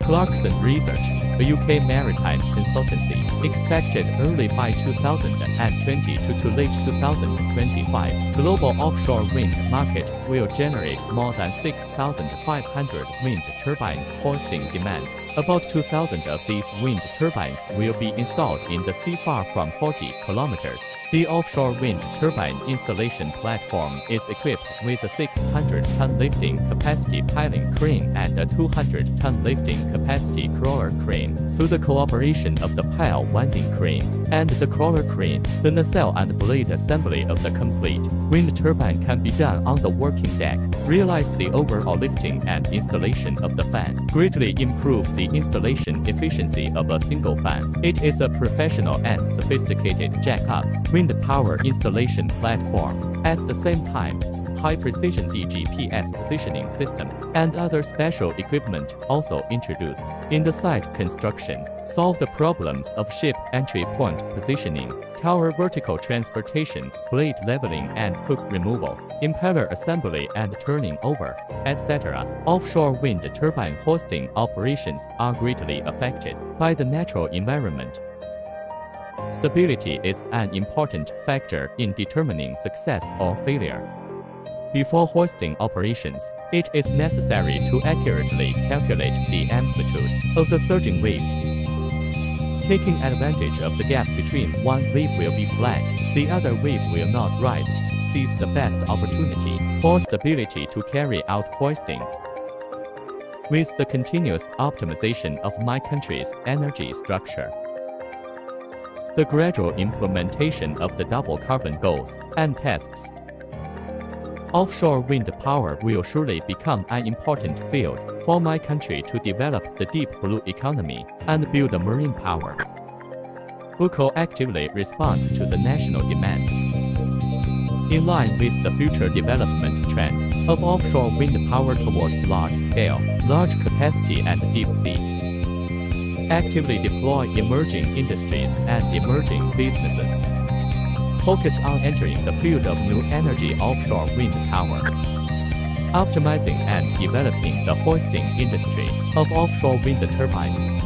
Clarkson Research, a UK maritime consultancy, expected early by 2020 to late 2025, global offshore wind market will generate more than 6,500 wind turbines hoisting demand. About 2,000 of these wind turbines will be installed in the sea far from 40 kilometers. The offshore wind turbine installation platform is equipped with a 600-ton lifting capacity piling crane and a 200-ton lifting capacity crawler crane. Through the cooperation of the pile winding crane and the crawler crane, the nacelle and blade assembly of the complete wind turbine can be done on the working deck. Realize the overall lifting and installation of the fan. Greatly improve the installation efficiency of a single fan. It is a professional and sophisticated jack-up wind power installation platform. At the same time, high-precision DGPS positioning system and other special equipment also introduced. In the site construction, solve the problems of ship entry point positioning, tower vertical transportation, blade leveling and hook removal, impeller assembly and turning over, etc. Offshore wind turbine hoisting operations are greatly affected by the natural environment. Stability is an important factor in determining success or failure. Before hoisting operations, it is necessary to accurately calculate the amplitude of the surging waves. Taking advantage of the gap between one wave will be flat, the other wave will not rise, seize the best opportunity for stability to carry out hoisting. With the continuous optimization of my country's energy structure, the gradual implementation of the double carbon goals and tasks, offshore wind power will surely become an important field for my country to develop the deep blue economy and build a marine power. We will actively respond to the national demand. In line with the future development trend of offshore wind power towards large scale, large capacity and deep sea. Actively deploy emerging industries and emerging businesses. Focus on entering the field of new energy offshore wind power. Optimizing and developing the hoisting industry of offshore wind turbines.